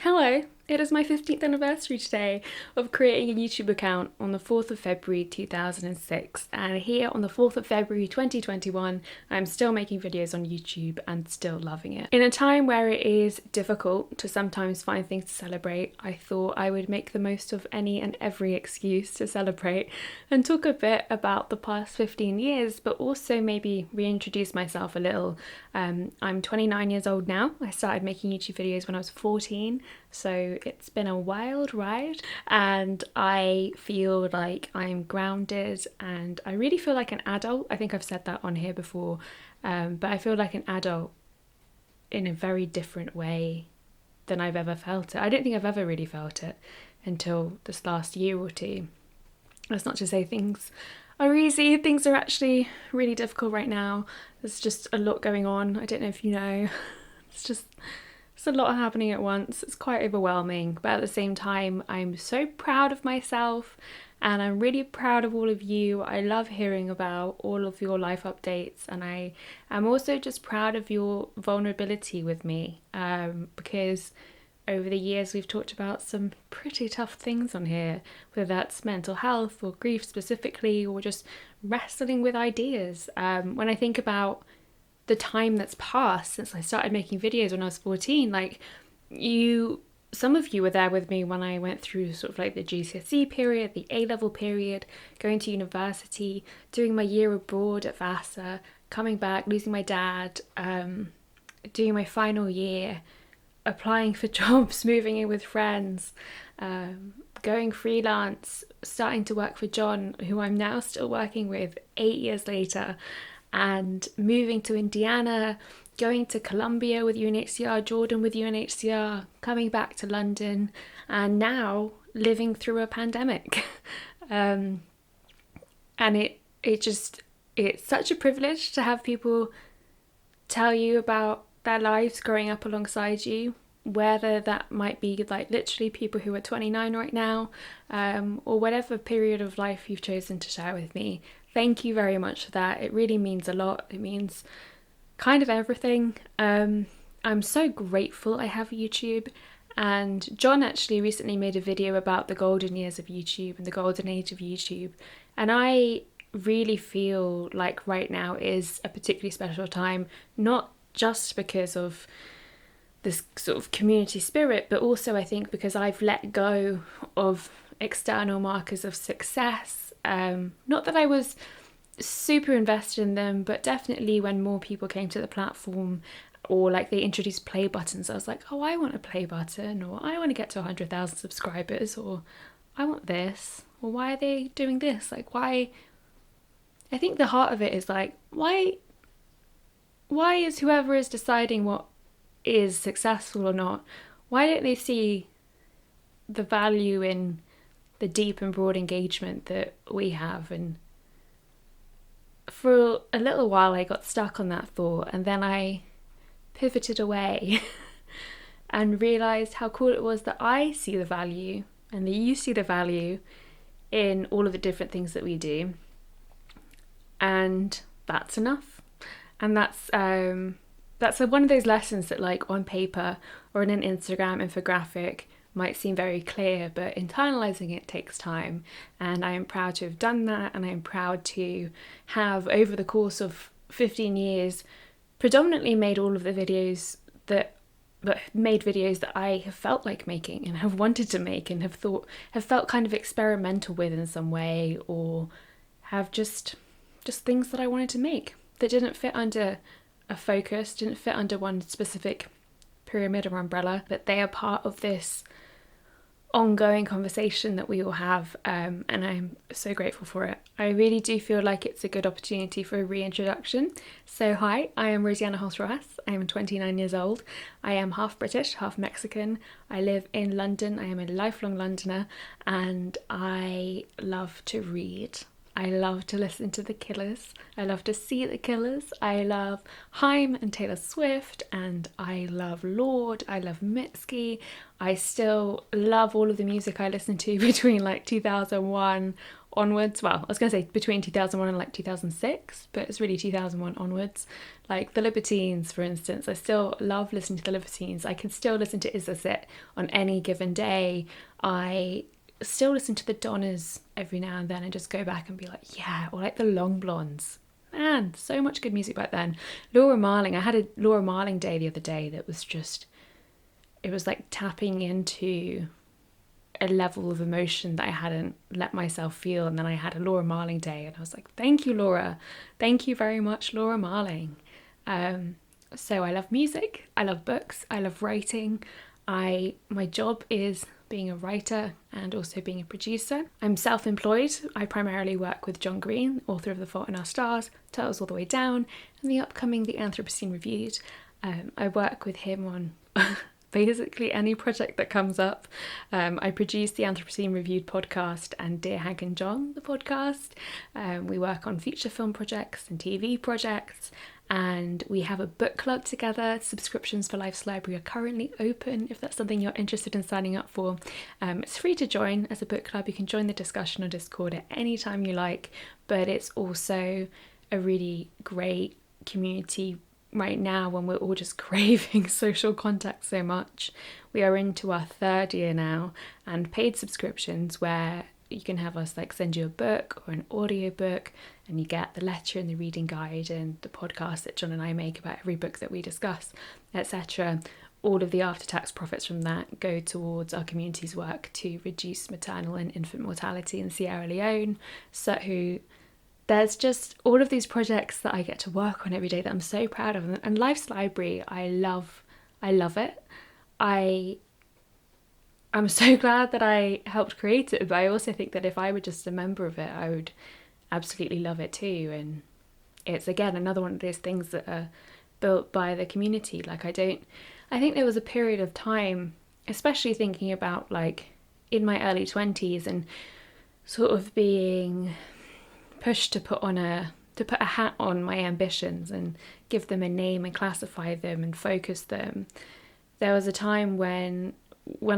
Hello, it is my 15th anniversary today of creating a YouTube account on the 4th of February 2006, and here on the 4th of February 2021 I'm still making videos on YouTube and still loving it. In a time where it is difficult to sometimes find things to celebrate, I thought I would make the most of any and every excuse to celebrate and talk a bit about the past 15 years, but also maybe reintroduce myself a little. I'm 29 years old now. I started making YouTube videos when I was 14. So it's been a wild ride and I feel like I'm grounded and I really feel like an adult. I think I've said that on here before, but I feel like an adult in a very different way than I've ever felt it. I don't think I've ever really felt it until this last year or two. That's not to say things are easy. Things are actually really difficult right now. There's just a lot going on. I don't know if you know. It's a lot happening at once. It's quite overwhelming, but at the same time, I'm so proud of myself and I'm really proud of all of you. I love hearing about all of your life updates, and I am also just proud of your vulnerability with me because over the years we've talked about some pretty tough things on here, whether that's mental health or grief specifically, or just wrestling with ideas. When I think about the time that's passed since I started making videos when I was 14, some of you were there with me when I went through sort of like the GCSE period, the A-level period, going to university, doing my year abroad at Vassar, coming back, losing my dad, doing my final year, applying for jobs, moving in with friends, going freelance, starting to work for John, who I'm now still working with 8 years later, and moving to Indiana, going to Colombia with UNHCR, Jordan with UNHCR, coming back to London, and now living through a pandemic. And it's such a privilege to have people tell you about their lives growing up alongside you, whether that might be like literally people who are 29 right now, or whatever period of life you've chosen to share with me. Thank you very much for that. It really means a lot. It means kind of everything. I'm so grateful I have YouTube. And John actually recently made a video about the golden years of YouTube and the golden age of YouTube. And I really feel like right now is a particularly special time, not just because of this sort of community spirit, but also I think because I've let go of external markers of success. Not that I was super invested in them, but definitely when more people came to the platform, or like they introduced play buttons, I was like, oh, I want a play button, or I want to get to 100,000 subscribers, or I want this, or why are they doing this? Like, why? I think the heart of it is like, why is whoever is deciding what is successful or not, why don't they see the value in the deep and broad engagement that we have? And for a little while I got stuck on that thought, and then I pivoted away and realised how cool it was that I see the value and that you see the value in all of the different things that we do, and that's enough. And that's one of those lessons that like on paper or in an Instagram infographic might seem very clear, but internalizing it takes time. And I am proud to have done that, and I am proud to have, over the course of 15 years, predominantly made all of the videos that I have felt like making and have wanted to make and have felt kind of experimental with in some way, or have just things that I wanted to make that didn't fit under a focus, didn't fit under one specific pyramid or umbrella, but they are part of this ongoing conversation that we all have, and I'm so grateful for it. I really do feel like it's a good opportunity for a reintroduction. So hi, I am Rosianna Hulse-Rojas. I am 29 years old. I am half British, half Mexican. I live in London. I am a lifelong Londoner, and I love to read. I love to listen to The Killers. I love to see The Killers. I love Haim and Taylor Swift, and I love Lorde. I love Mitski. I still love all of the music I listened to between like 2001 onwards. Well, I was going to say between 2001 and like 2006, but it's really 2001 onwards. Like the Libertines, for instance. I still love listening to the Libertines. I can still listen to Is This It on any given day. I still listen to the Donnas every now and then and just go back and be like, yeah, or like the Long Blondes. Man, so much good music back then. Laura Marling, I had a Laura Marling day the other day that was just, it was like tapping into a level of emotion that I hadn't let myself feel. And then I had a Laura Marling day and I was like, thank you, Laura. Thank you very much, Laura Marling. So I love music, I love books, I love writing. My job is being a writer and also being a producer. I'm self-employed. I primarily work with John Green, author of The Fault in Our Stars, Turtles All the Way Down, and the upcoming The Anthropocene Reviewed. I work with him on basically any project that comes up. I produce the Anthropocene Reviewed podcast and Dear Hank and John, the podcast. We work on feature film projects and TV projects, and we have a book club together. Subscriptions for Life's Library are currently open if that's something you're interested in signing up for. It's free to join as a book club. You can join the discussion on Discord at any time you like, but it's also a really great community right now when we're all just craving social contact so much. We are into our 3rd year now, and paid subscriptions where you can have us like send you a book or an audio book, and you get the letter and the reading guide and the podcast that John and I make about every book that we discuss, etc. All of the after-tax profits from that go towards our community's work to reduce maternal and infant mortality in Sierra Leone. So there's just all of these projects that I get to work on every day that I'm so proud of. And Life's Library, I love it. I'm so glad that I helped create it, but I also think that if I were just a member of it, I would absolutely love it too. And it's, again, another one of those things that are built by the community. Like I think there was a period of time, especially thinking about like in my early 20s and sort of being pushed to put a hat on my ambitions and give them a name and classify them and focus them. There was a time when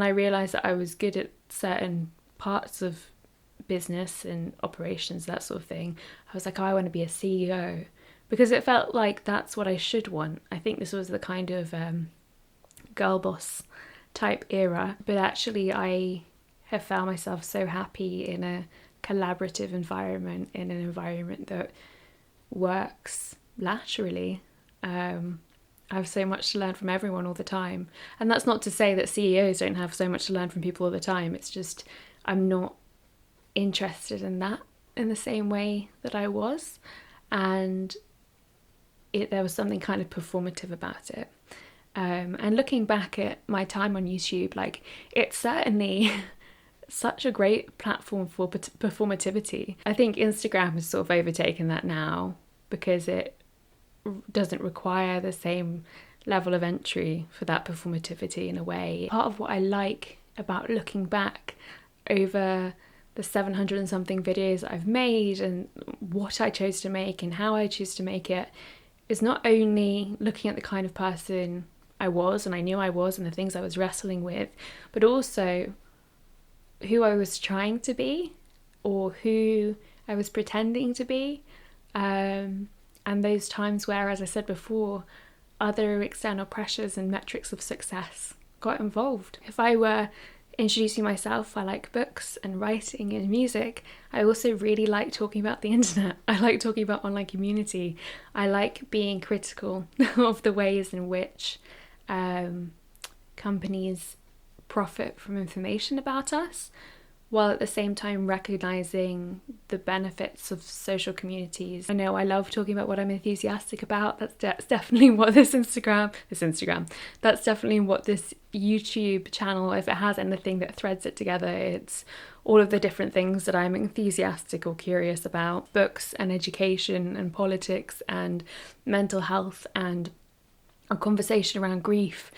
I realised that I was good at certain parts of business and operations, that sort of thing. I was like, oh, I want to be a CEO, because it felt like that's what I should want. I think this was the kind of girl boss type era, but actually I have found myself so happy in a collaborative environment, in an environment that works laterally. I have so much to learn from everyone all the time. And that's not to say that CEOs don't have so much to learn from people all the time. It's just I'm not interested in that in the same way that I was. And there was something kind of performative about it. And looking back at my time on YouTube, like it's certainly such a great platform for performativity. I think Instagram has sort of overtaken that now because it doesn't require the same level of entry for that performativity in a way. Part of what I like about looking back over the 700 and something videos that I've made and what I chose to make and how I choose to make it is not only looking at the kind of person I was and I knew I was and the things I was wrestling with, but also who I was trying to be or who I was pretending to be. And those times where, as I said before, other external pressures and metrics of success got involved. If I were introducing myself, I like books and writing and music. I also really like talking about the internet. I like talking about online community. I like being critical of the ways in which companies profit from information about us, while at the same time recognizing the benefits of social communities. I know I love talking about what I'm enthusiastic about. That's definitely what that's definitely what this YouTube channel, if it has anything that threads it together, it's all of the different things that I'm enthusiastic or curious about. Books and education and politics and mental health and a conversation around grief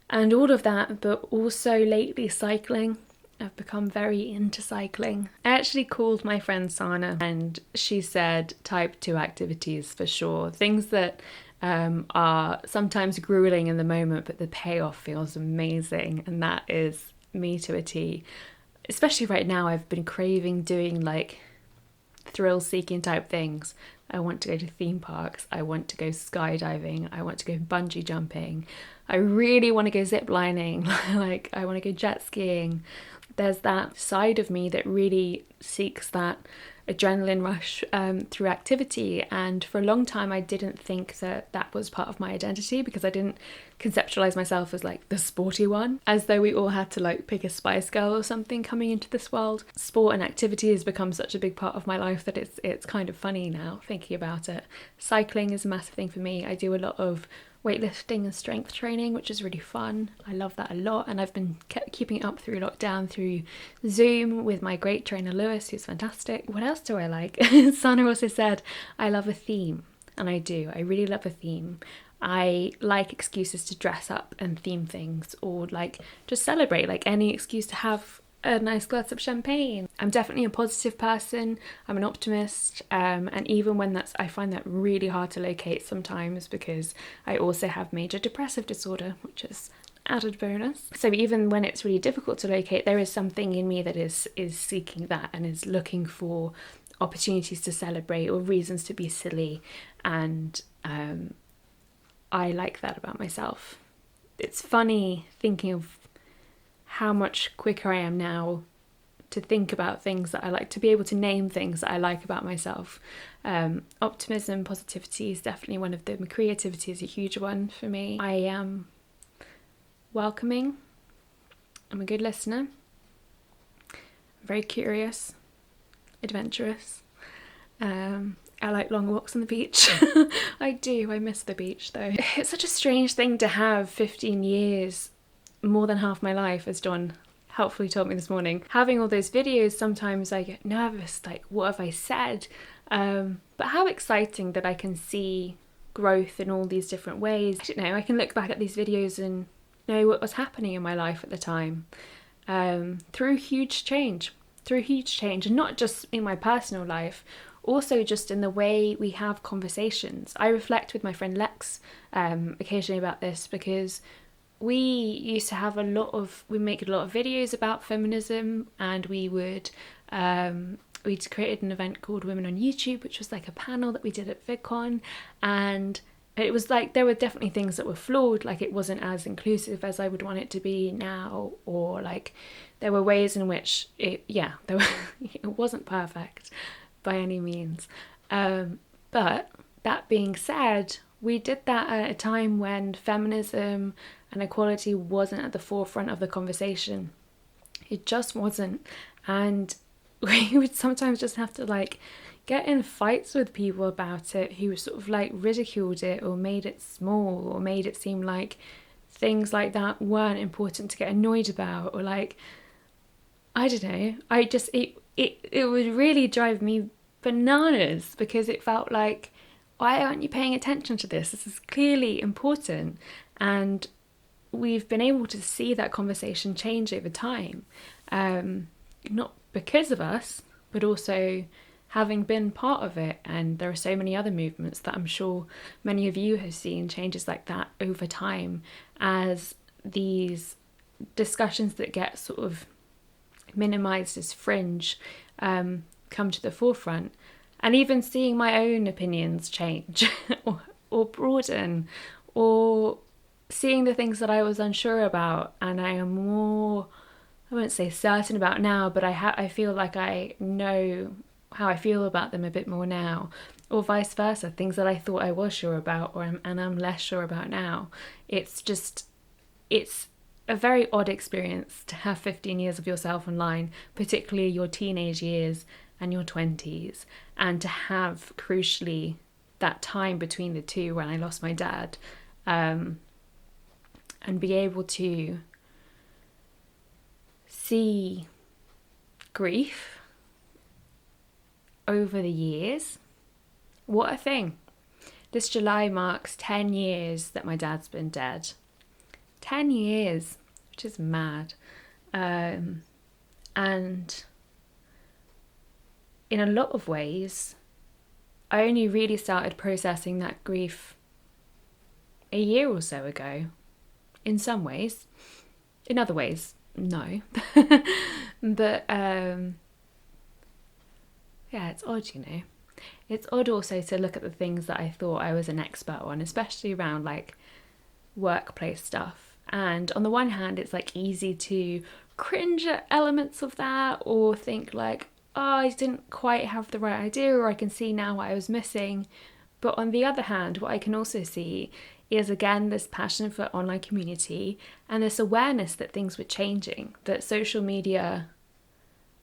and all of that, but also lately cycling. I've become very into cycling. I actually called my friend Sana and she said type 2 activities for sure. Things that are sometimes grueling in the moment, but the payoff feels amazing. And that is me to a T. Especially right now, I've been craving doing like thrill-seeking type things. I want to go to theme parks. I want to go skydiving. I want to go bungee jumping. I really want to go zip lining. Like, I want to go jet skiing. There's that side of me that really seeks that adrenaline rush through activity, and for a long time I didn't think that that was part of my identity because I didn't conceptualize myself as like the sporty one, as though we all had to like pick a Spice Girl or something coming into this world. Sport and activity has become such a big part of my life that it's kind of funny now thinking about it. Cycling is a massive thing for me. I do a lot of weightlifting and strength training, which is really fun. I love that a lot, and I've been keeping it up through lockdown through Zoom with my great trainer Lewis, who's fantastic. What else do I like? Sana also said I love a theme, and I do. I really love a theme. I like excuses to dress up and theme things, or like just celebrate, like any excuse to have a nice glass of champagne. I'm definitely a positive person. I'm an optimist, and even when I find that really hard to locate sometimes because I also have major depressive disorder, which is added bonus. So even when it's really difficult to locate, there is something in me that is seeking that and is looking for opportunities to celebrate or reasons to be silly, and I like that about myself. It's funny thinking of how much quicker I am now to think about things that I like, to be able to name things that I like about myself. Optimism, positivity is definitely one of them. Creativity is a huge one for me. I am welcoming. I'm a good listener. I'm very curious, adventurous. I like long walks on the beach. I do. I miss the beach though. It's such a strange thing to have 15 years, more than half my life, as Dawn helpfully told me this morning. Having all those videos, sometimes I get nervous, like what have I said? But how exciting that I can see growth in all these different ways. I don't know, I can look back at these videos and know what was happening in my life at the time, through huge change, and not just in my personal life, also just in the way we have conversations. I reflect with my friend Lex occasionally about this, because we used to have we make a lot of videos about feminism, and we'd created an event called Women on YouTube, which was like a panel that we did at VidCon, and it was like there were definitely things that were flawed, like it wasn't as inclusive as I would want it to be now, or like there were ways in which it wasn't perfect by any means. But that being said, we did that at a time when feminism and equality wasn't at the forefront of the conversation. It just wasn't. And we would sometimes just have to like get in fights with people about it who sort of like ridiculed it or made it small or made it seem like things like that weren't important to get annoyed about, or like, I don't know, it would really drive me bananas, because it felt like, why aren't you paying attention to this? This is clearly important. And we've been able to see that conversation change over time, not because of us, but also having been part of it. And there are so many other movements that I'm sure many of you have seen changes like that over time, as these discussions that get sort of minimized as fringe come to the forefront. And even seeing my own opinions change or broaden, or seeing the things that I was unsure about and I am more, I won't say certain about now, but I feel like I know how I feel about them a bit more now, or vice versa, things that I thought I was sure about and I'm less sure about now. It's a very odd experience to have 15 years of yourself online, particularly your teenage years and your 20s, and to have, crucially, that time between the two when I lost my dad, and be able to see grief over the years. What a thing. This July marks 10 years that my dad's been dead. 10 years, which is mad. And in a lot of ways, I only really started processing that grief a year or so ago. In some ways. In other ways, no. But yeah, it's odd, you know. It's odd also to look at the things that I thought I was an expert on, especially around like workplace stuff. And on the one hand, it's like easy to cringe at elements of that or think like, oh, I didn't quite have the right idea, or I can see now what I was missing. But on the other hand, what I can also see is again this passion for online community and this awareness that things were changing, that social media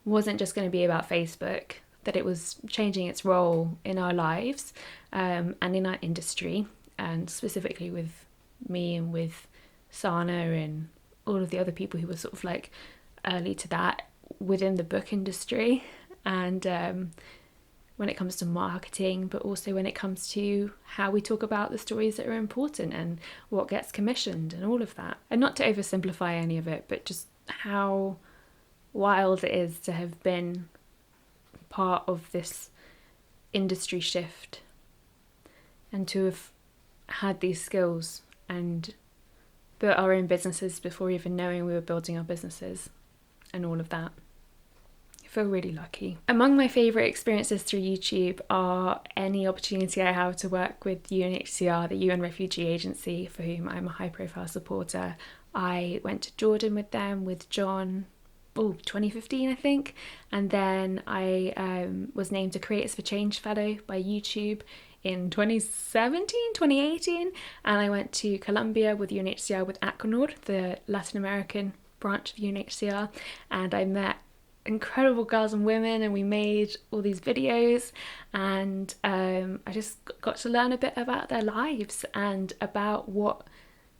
wasn't just going to be about Facebook, that it was changing its role in our lives and in our industry, and specifically with me and with Sana and all of the other people who were sort of like early to that within the book industry. And when it comes to marketing, but also when it comes to how we talk about the stories that are important and what gets commissioned and all of that. And not to oversimplify any of it, but just how wild it is to have been part of this industry shift and to have had these skills and built our own businesses before even knowing we were building our businesses and all of that. Feel really lucky. Among my favourite experiences through YouTube are any opportunity I have to work with UNHCR, the UN Refugee Agency, for whom I'm a high profile supporter. I went to Jordan with them, with John, 2015 I think, and then I was named a Creators for Change Fellow by YouTube in 2018, and I went to Colombia with UNHCR with ACNUR, the Latin American branch of UNHCR, and I met incredible girls and women, and we made all these videos, and I just got to learn a bit about their lives and about what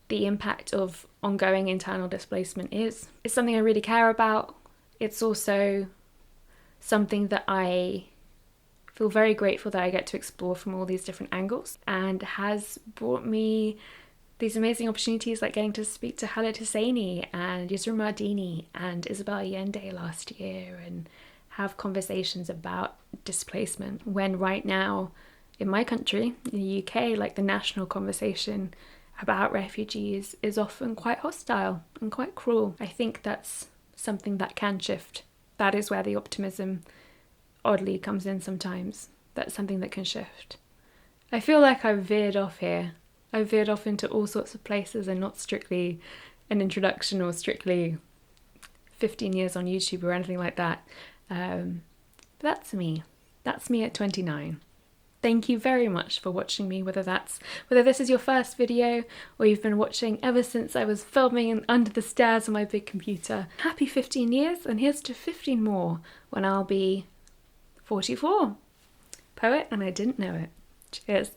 the impact of ongoing internal displacement is. It's something I really care about. It's also something that I feel very grateful that I get to explore from all these different angles, and has brought me these amazing opportunities like getting to speak to Khaled Hosseini and Yusra Mardini and Isabel Allende last year and have conversations about displacement, when right now in my country, in the UK, like the national conversation about refugees is often quite hostile and quite cruel. I think that's something that can shift. That is where the optimism oddly comes in sometimes. That's something that can shift. I feel like I've veered off here. I veered off into all sorts of places and not strictly an introduction or strictly 15 years on YouTube or anything like that. But that's me. That's me at 29. Thank you very much for watching me, whether this is your first video or you've been watching ever since I was filming under the stairs on my big computer. Happy 15 years, and here's to 15 more when I'll be 44. Poet, and I didn't know it. Cheers.